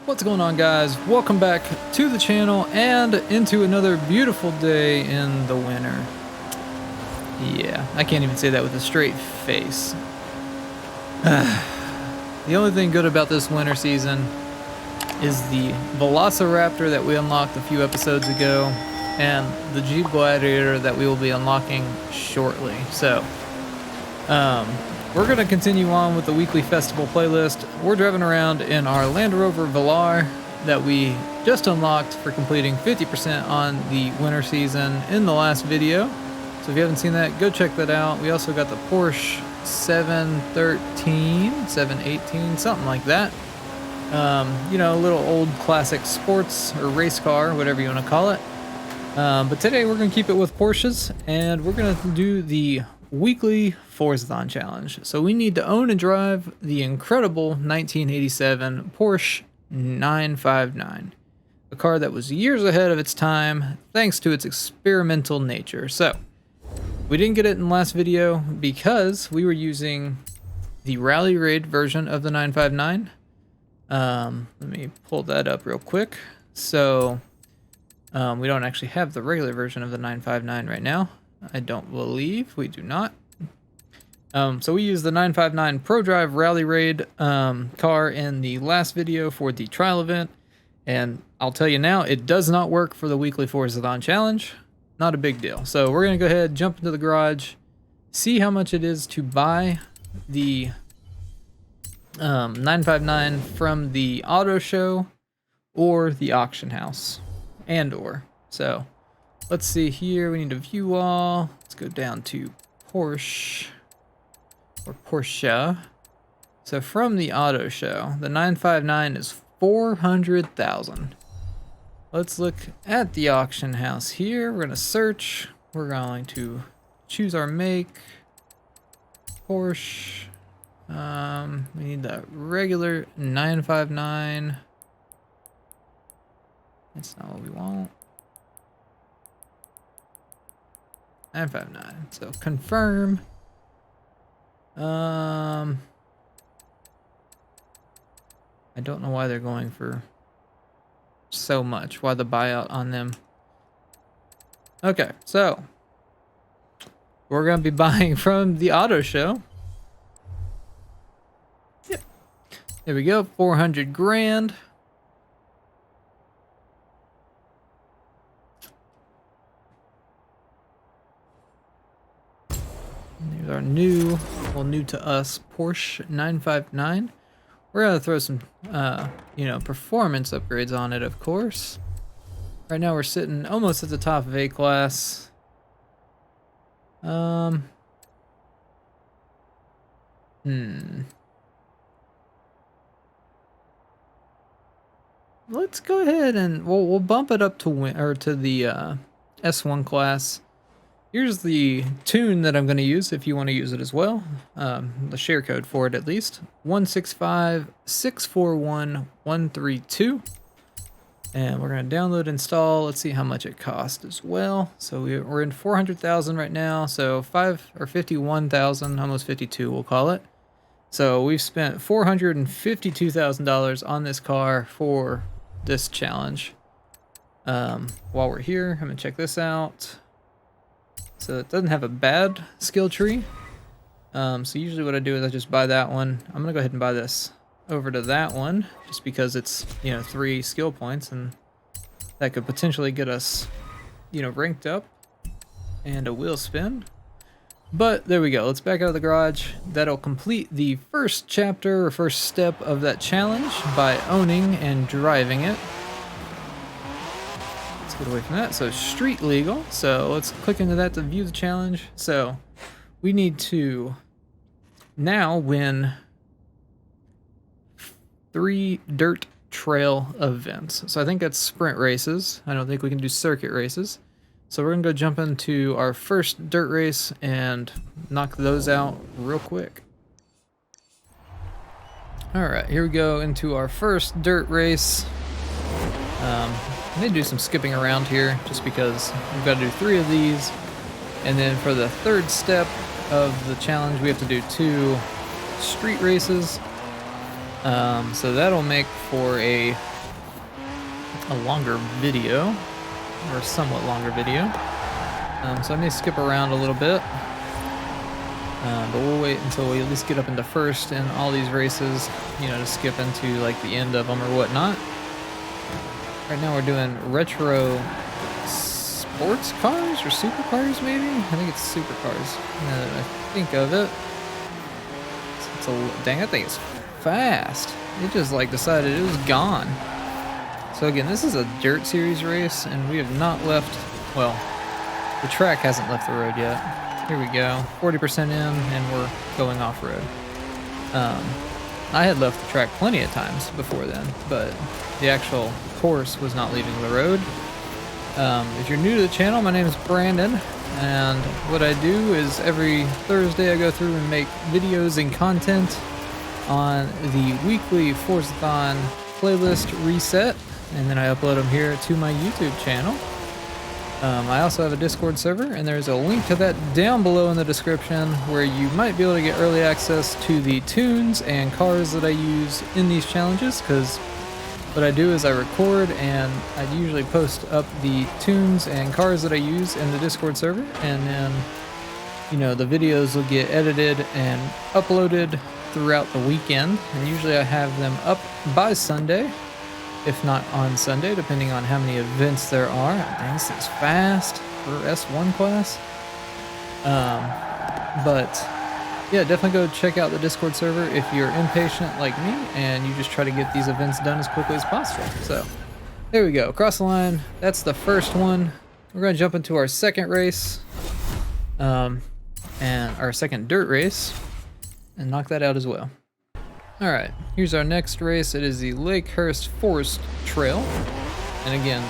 What's going on, guys? Welcome back to the channel and into another beautiful day in the winter. Yeah, I can't even say that with a straight face. The only thing good about this winter season is the Velociraptor that we unlocked a few episodes ago and the Jeep Gladiator that we will be unlocking shortly. So, we're going to continue on with the weekly festival playlist. We're driving around in our Land Rover Velar that we just unlocked for completing 50% on the winter season in the last video. So if you haven't seen that, go check that out. We also got the Porsche 713, 718, something like that. You know, a little old classic sports or race car, whatever you want to call it. But today we're going to keep it with Porsches, and we're going to do the weekly Forzathon challenge. So we need to own and drive the incredible 1987 Porsche 959, a car that was years ahead of its time thanks to its experimental nature. So we didn't get it in the last video because we were using the Rally Raid version of the 959. Let me pull that up real quick. So we don't actually have the regular version of the 959 right now. I don't believe we do not. So we used the 959 Pro Drive Rally Raid car in the last video for the trial event, and I'll tell you now, it does not work for the weekly Forzathon challenge. Not a big deal. So we're gonna go ahead, jump into the garage, see how much it is to buy the 959 from the auto show or the auction house, so let's see here. We need to view all. Let's go down to Porsche or Porsche. So from the auto show, the 959 is 400,000. Let's look at the auction house here. We're gonna search. We're going to choose our make. Porsche. We need the regular 959. That's not what we want. 959. So confirm. I don't know why they're going for so much. Why the buyout on them? Okay, so we're gonna be buying from the auto show. Yep. There we go. 400 grand. Here's our new to us Porsche 959. We're gonna throw some, performance upgrades on it, of course. Right now we're sitting almost at the top of A class. Let's go ahead and we'll bump it up to the S1 class. Here's the tune that I'm going to use if you want to use it as well. The share code for it at least. 165641132. And we're going to download, install. Let's see how much it costs as well. So we're in 400,000 right now. So 51,000, almost 52 we'll call it. So we've spent $452,000 on this car for this challenge. While we're here, I'm going to check this out. So it doesn't have a bad skill tree. So usually what I do is I just buy that one. I'm gonna go ahead and buy this over to that one, just because it's 3 skill points, and that could potentially get us ranked up and a wheel spin. But there we go. Let's back out of the garage. That'll complete the first chapter or first step of that challenge by owning and driving it. Get away from that. So street legal. So let's click into that to view the challenge. So we need to now win 3 dirt trail events. So I think that's sprint races. I don't think we can do circuit races. So we're gonna go jump into our first dirt race and knock those out real quick. All right, here we go into our first dirt race. I may do some skipping around here just because we've got to do 3 of these, and then for the third step of the challenge we have to do 2 street races. So that'll make for a a longer video, or somewhat longer video. So I may skip around a little bit, but we'll wait until we at least get up into first in all these races, you know, to skip into like the end of them or whatnot. Right now we're doing retro sports cars or supercars, maybe? I think it's supercars. Now that I think of it. Dang, that thing is fast. It just like decided it was gone. So again, this is a dirt series race, and we have not left, well, the track hasn't left the road yet. Here we go, 40% in, and we're going off-road. I had left the track plenty of times before then, but the actual course was not leaving the road. If you're new to the channel, my name is Brandon, and what I do is every Thursday I go through and make videos and content on the weekly Forzathon playlist reset, and then I upload them here to my YouTube channel. I also have a Discord server, and there's a link to that down below in the description where you might be able to get early access to the tunes and cars that I use in these challenges, because what I do is I record and I usually post up the tunes and cars that I use in the Discord server, and then, you know, the videos will get edited and uploaded throughout the weekend, and usually I have them up by Sunday, if not on Sunday, depending on how many events there are. Dang, this is fast for S1 class. But yeah, definitely go check out the Discord server if you're impatient like me and you just try to get these events done as quickly as possible. So there we go, across the line. That's the first one. We're gonna jump into our second race, and our second dirt race, and knock that out as well. All right, here's our next race. It is the Lakehurst Forest Trail. And again,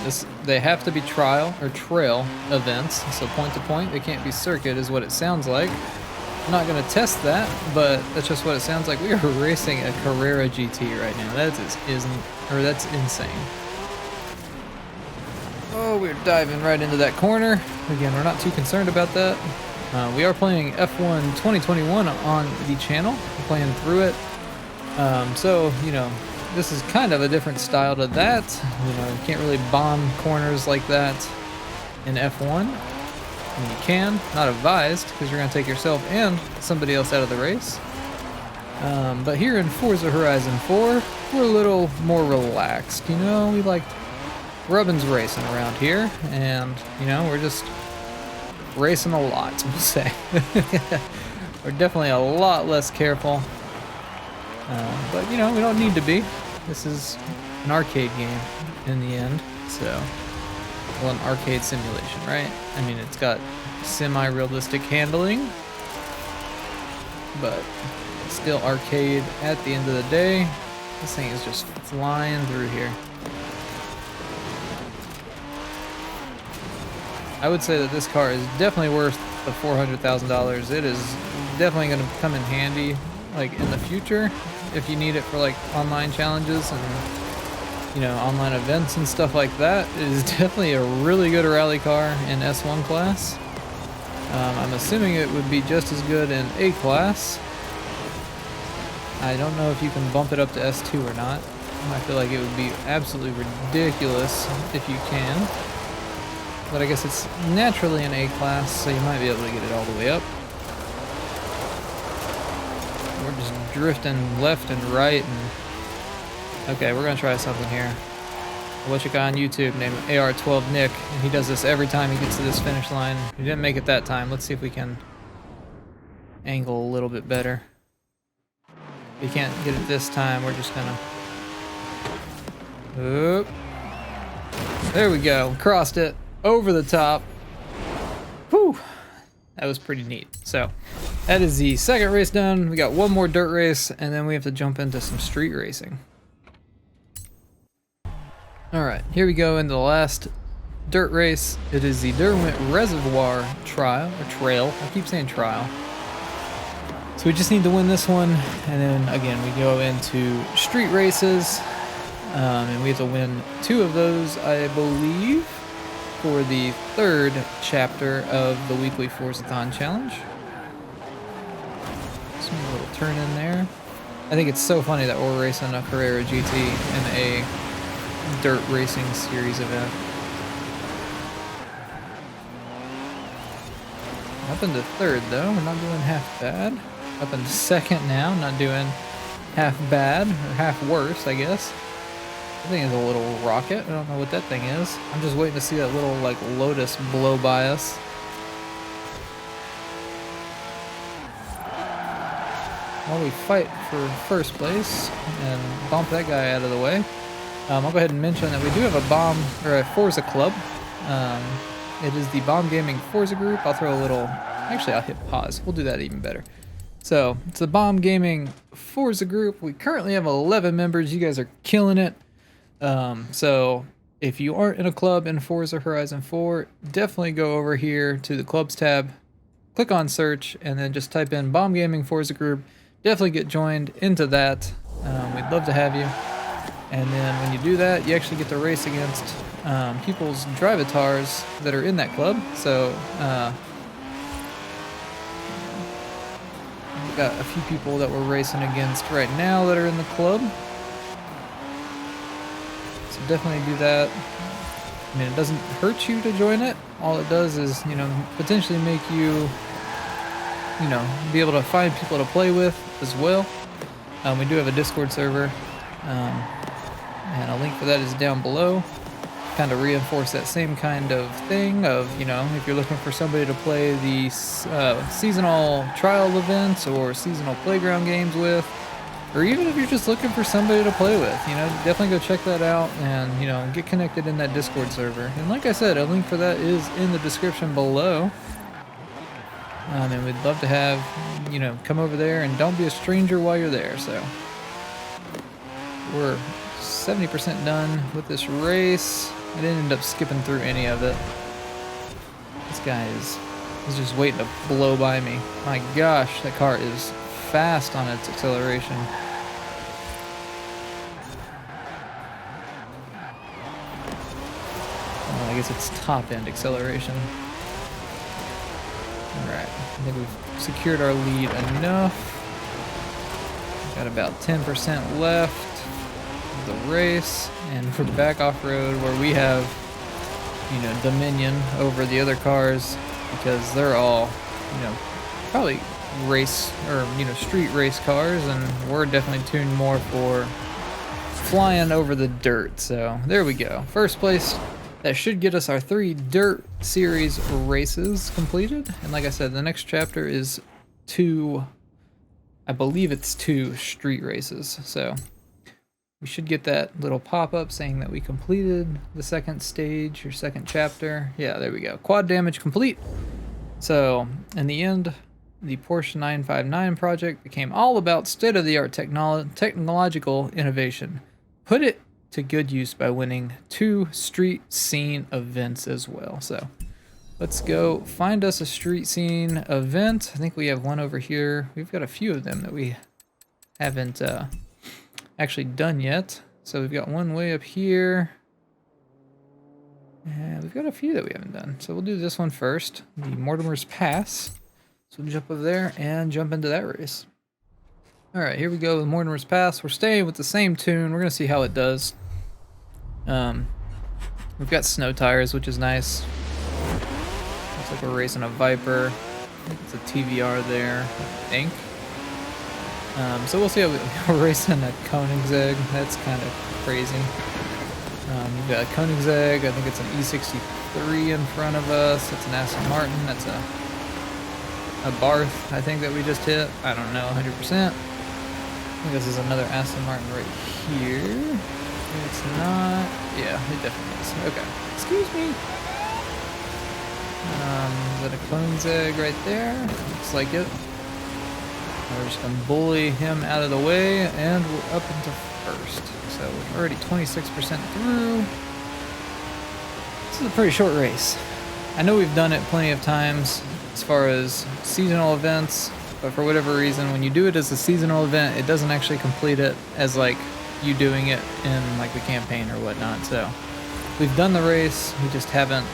they have to be trial or trail events, so point to point. They can't be circuit is what it sounds like. I'm not gonna test that, but that's just what it sounds like. We are racing a Carrera GT right now. That's insane. Oh, we're diving right into that corner. Again, we're not too concerned about that. We are playing F1 2021 on the channel. We're playing through it. So, you know, this is kind of a different style to that. You know, you can't really bomb corners like that in F1. I mean, you can, not advised, because you're going to take yourself and somebody else out of the race. But here in Forza Horizon 4, we're a little more relaxed. You know, we like rubbin's racing around here, and, you know, we're just racing a lot, we'll say. We're definitely a lot less careful. But, you know, we don't need to be. This is an arcade game in the end, so, well, an arcade simulation, right? I mean, it's got semi-realistic handling, but it's still arcade at the end of the day. This thing is just flying through here. I would say that this car is definitely worth the $400,000. It is definitely going to come in handy, like, in the future, if you need it for like online challenges and, you know, online events and stuff like that. It is definitely a really good rally car in S1 class. I'm assuming it would be just as good in A class. I don't know if you can bump it up to S2 or not. I feel like it would be absolutely ridiculous if you can. But I guess it's naturally an A class, so you might be able to get it all the way up. We're just drifting left and right, and okay, we're gonna try something here. I'll watch a guy on YouTube named AR12 Nick, and he does this every time he gets to this finish line. He didn't make it that time. Let's see if we can angle a little bit better. If we can't get it this time, we're just gonna... Oop. There we go, crossed it over the top. Whew. That was pretty neat. So that is the second race done. We got one more dirt race, and then we have to jump into some street racing. All right, here we go into the last dirt race. It is the Derwent Reservoir Trial, or Trail. I keep saying trial. So we just need to win this one, and then again we go into street races, and we have to win 2 of those, I believe, for the 3rd chapter of the weekly Forzathon challenge. Just a little turn in there. I think it's so funny that we're racing a Carrera GT in a dirt racing series event. Up into third though, we're not doing half bad. Up into second now, not doing half bad, or half worse, I guess. I think it's a little rocket. I don't know what that thing is. I'm just waiting to see that little like Lotus blow by us. While we fight for first place and bump that guy out of the way, I'll go ahead and mention that we do have a Forza club. It is the Bomb Gaming Forza group. I'll throw a little, actually I'll hit pause. We'll do that even better. So it's the Bomb Gaming Forza group. We currently have 11 members. You guys are killing it. So if you aren't in a club in Forza Horizon 4, definitely go over here to the clubs tab, click on search, and then just type in Bomb Gaming Forza group. Definitely get joined into that. We'd love to have you. And then when you do that, you actually get to race against people's drivatars that are in that club. So we've got a few people that we're racing against right now that are in the club. So definitely do that. I mean, it doesn't hurt you to join it. All it does is, you know, potentially make you, you know, be able to find people to play with as well. We do have a Discord server. And a link for that is down below. Kind of reinforce that same kind of thing of, you know, if you're looking for somebody to play the seasonal trial events or seasonal playground games with, or even if you're just looking for somebody to play with, you know, definitely go check that out and, you know, get connected in that Discord server. And like I said, a link for that is in the description below. And we'd love to have, you know, come over there and don't be a stranger while you're there. So we're 70% done with this race. I didn't end up skipping through any of it. This guy he's just waiting to blow by me. My gosh, that car is fast on its acceleration. Well, I guess it's top end acceleration. Alright, I think we've secured our lead enough. Got about 10% left of the race, and we're back off-road where we have, you know, dominion over the other cars because they're all, you know, probably race or, you know, street race cars, and we're definitely tuned more for flying over the dirt. So there we go. First place. That should get us our 3 dirt series races completed. And like I said, the next chapter is 2, I believe it's 2 street races. So we should get that little pop-up saying that we completed the second stage or second chapter. Yeah, there we go. Quad damage complete. So in the end, the Porsche 959 project became all about state-of-the-art technological innovation. Put it to good use by winning 2 street scene events as well. So let's go find us a street scene event. I think we have one over here. We've got a few of them that we haven't actually done yet. So we've got one way up here. And we've got a few that we haven't done. So we'll do this one first, the Mortimer's Pass. So we'll jump over there and jump into that race. All right, here we go with Mortimer's Pass. We're staying with the same tune. We're gonna see how it does. We've got snow tires, which is nice. Looks like we're racing a Viper. I think it's a TVR there, I think. So we'll see how we're racing a Koenigsegg. That's kind of crazy. We've got a Koenigsegg. I think it's an E63 in front of us. It's an Aston Martin. That's a Barth, I think, that we just hit. I don't know 100%. I think this is another Aston Martin right here. It's not. Yeah, it definitely is. Okay. Excuse me. Is that a Koenigsegg right there? Looks like it. We're just gonna bully him out of the way, and we're up into first. So we're already 26% through. This is a pretty short race. I know we've done it plenty of times as far as seasonal events, but for whatever reason, when you do it as a seasonal event, it doesn't actually complete it as like you doing it in like the campaign or whatnot. So we've done the race, we just haven't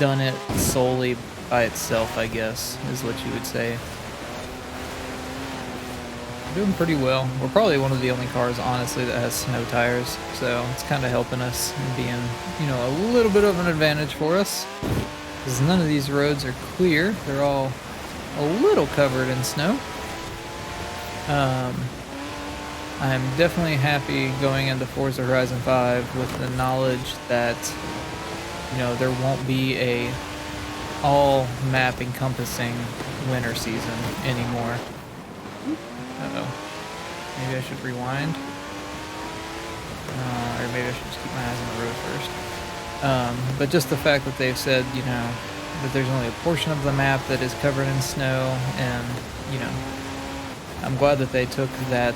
done it solely by itself, I guess, is what you would say. doing pretty well. We're probably one of the only cars, honestly, that has snow tires, so it's kind of helping us and being, you know, a little bit of an advantage for us. Because none of these roads are clear. They're all a little covered in snow. I'm definitely happy going into Forza Horizon 5 with the knowledge that, you know, there won't be a all map encompassing winter season anymore. Uh-oh. Maybe I should rewind. Or maybe I should just keep my eyes on the road first. But just the fact that they've said, you know, that there's only a portion of the map that is covered in snow, and, you know, I'm glad that they took that.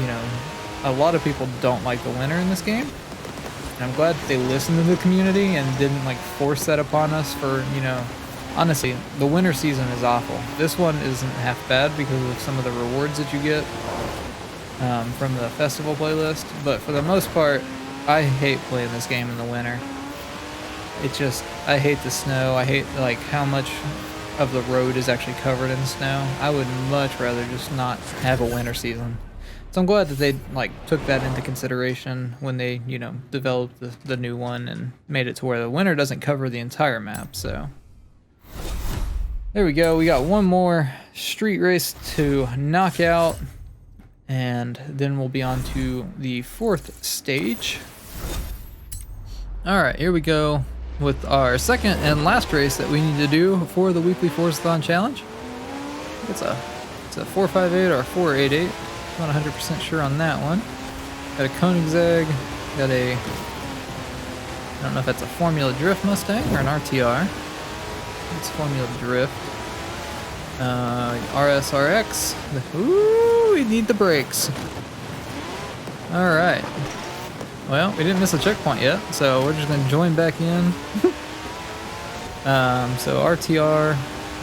You know, a lot of people don't like the winter in this game, and I'm glad that they listened to the community and didn't like force that upon us for, you know, honestly, the winter season is awful. This one isn't half bad because of some of the rewards that you get from the festival playlist, but for the most part, I hate playing this game in the winter. It just, I hate the snow. I hate like how much of the road is actually covered in snow. I would much rather just not have a winter season. So I'm glad that they like took that into consideration when they, you know, developed the new one and made it to where the winter doesn't cover the entire map. So there we go. We got one more street race to knock out, and then we'll be on to the 4th stage. All right, here we go with our second and last race that we need to do for the weekly Forzathon challenge. It's a 458 or a 488. Not 100% sure on that one. Got a Koenigsegg, got a, I don't know if that's a Formula Drift Mustang or an RTR. It's Formula Drift. RSRX. Ooh, we need the brakes. Alright. Well, we didn't miss a checkpoint yet, so we're just gonna join back in. So RTR,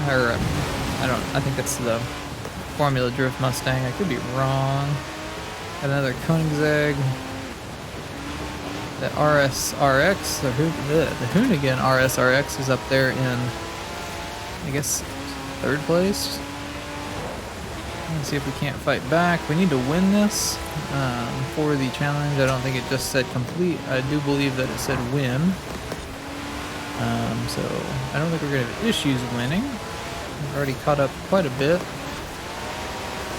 or I think that's the Formula Drift Mustang. I could be wrong. Got another Koenigsegg. The RSRX, the Hoonigan RSRX is up there in, I guess, 3rd place. Let's see if we can't fight back. We need to win this for the challenge. I don't think it just said complete. I do believe that it said win. So I don't think we're going to have issues winning. We've already caught up quite a bit.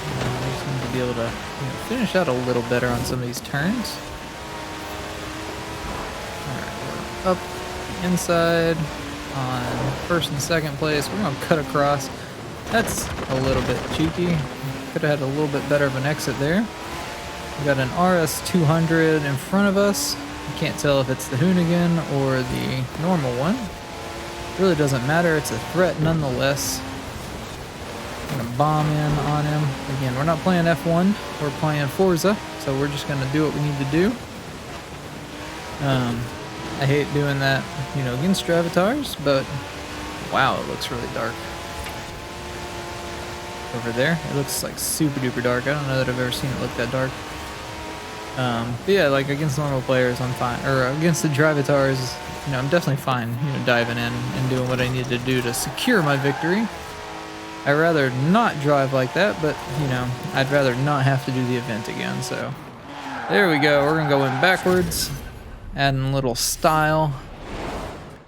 We just need to be able to, you know, finish out a little better on some of these turns. Alright, we're up the inside on 1st and 2nd place. We're going to cut across. That's a little bit cheeky. Could have had a little bit better of an exit there. We got an RS200 in front of us. You can't tell if it's the Hoonigan or the normal one. It really doesn't matter. It's a threat nonetheless. Gonna bomb in on him. Again, we're not playing F1, we're playing Forza, so we're just gonna do what we need to do. I hate doing that, you know, against Dravatars, but wow, it looks really dark. Over there, it looks like super duper dark. I don't know that I've ever seen it look that dark. But yeah, like against normal players, I'm fine. Or against the Dravatars, you know, I'm definitely fine, you know, diving in and doing what I need to do to secure my victory. I'd rather not drive like that, but, you know, I'd rather not have to do the event again, so. There we go, we're gonna go in backwards, adding a little style,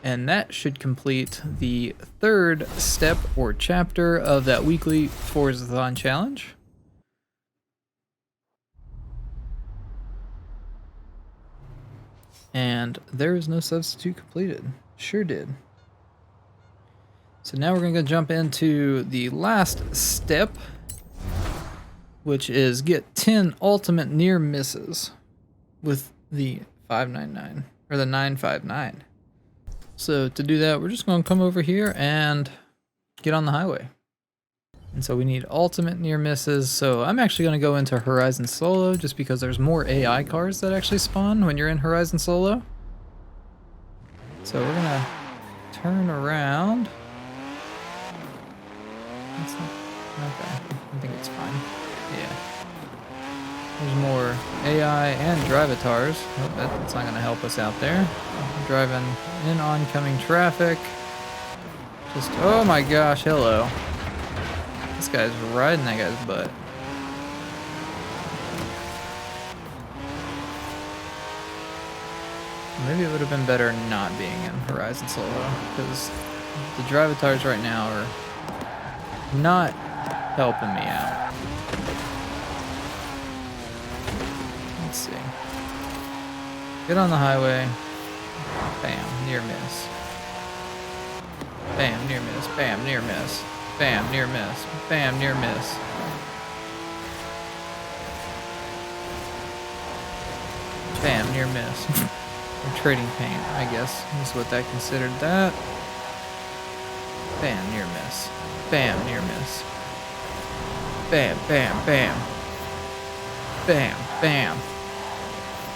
and that should complete the 3rd step or chapter of that weekly Forzathon challenge. And there is no substitute completed. Sure did. So now we're going to jump into the last step, which is get 10 ultimate near misses with the 599 or the 959. So to do that, we're just going to come over here and get on the highway. And so we need ultimate near misses. So I'm actually going to go into Horizon Solo just because there's more AI cars that actually spawn when you're in Horizon Solo. So we're going to turn around. That's not, okay, I think it's fine. Yeah. There's more AI and Dravatars. Oh, that's not going to help us out there. I'm driving in oncoming traffic. Just, oh my gosh, hello. This guy's riding that guy's butt. Maybe it would have been better not being in Horizon Solo, because the drivatars right now are not helping me out. Let's see. Get on the highway. Bam, near miss. Bam, near miss. Bam, near miss. Bam, near miss. Bam, near miss. Bam, near miss. Or trading paint, I guess, is what I considered that. Bam, near miss. Bam, near miss. Bam, bam, bam. Bam, bam.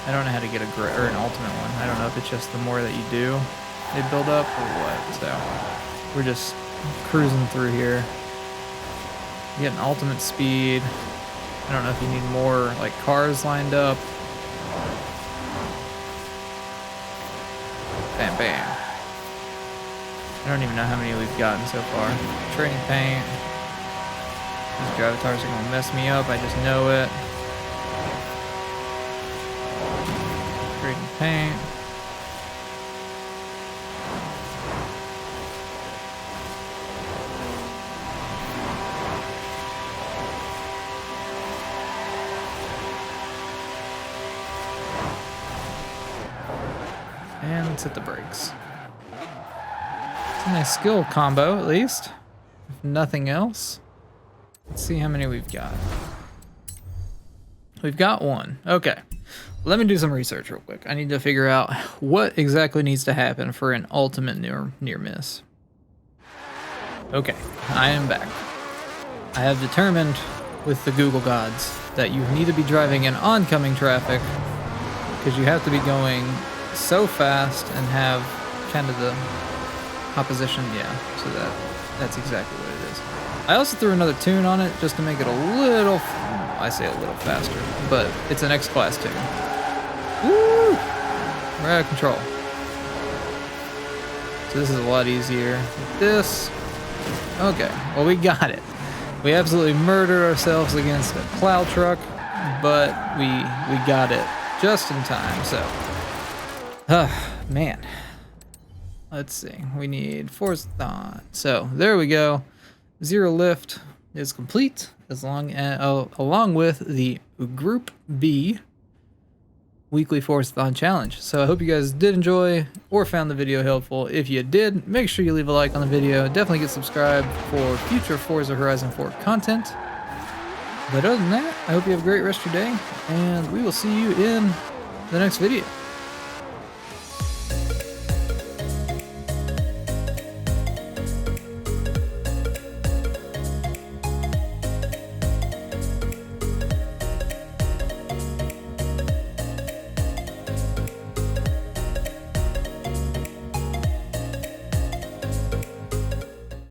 I don't know how to get an ultimate one. I don't know if it's just the more that you do, they build up or what. So we're just cruising through here. You get an ultimate speed. I don't know if you need more like cars lined up. Bam, bam. I don't even know how many we've gotten so far. Trading paint. These drivatars are gonna mess me up. I just know it. Trading paint. And let's hit the brakes. It's a nice skill combo, at least. If nothing else. Let's see how many we've got. We've got one. Okay. Let me do some research real quick. I need to figure out what exactly needs to happen for an ultimate near miss. Okay, I am back. I have determined with the Google gods that you need to be driving in oncoming traffic because you have to be going so fast and have kind of the opposition, yeah, so that's exactly what it is. I also threw another tune on it just to make it a little, I say a little faster, but it's an X-Class tune. Woo! We're out of control. So this is a lot easier with this. Okay, well we got it. We absolutely murdered ourselves against a plow truck, but we got it just in time, so. Man. Let's see. We need Forzathon. So there we go. Zero lift is complete along with the Group B weekly Forzathon challenge. So I hope you guys did enjoy or found the video helpful. If you did, make sure you leave a like on the video. Definitely get subscribed for future Forza Horizon 4 content. But other than that, I hope you have a great rest of your day, and we will see you in the next video.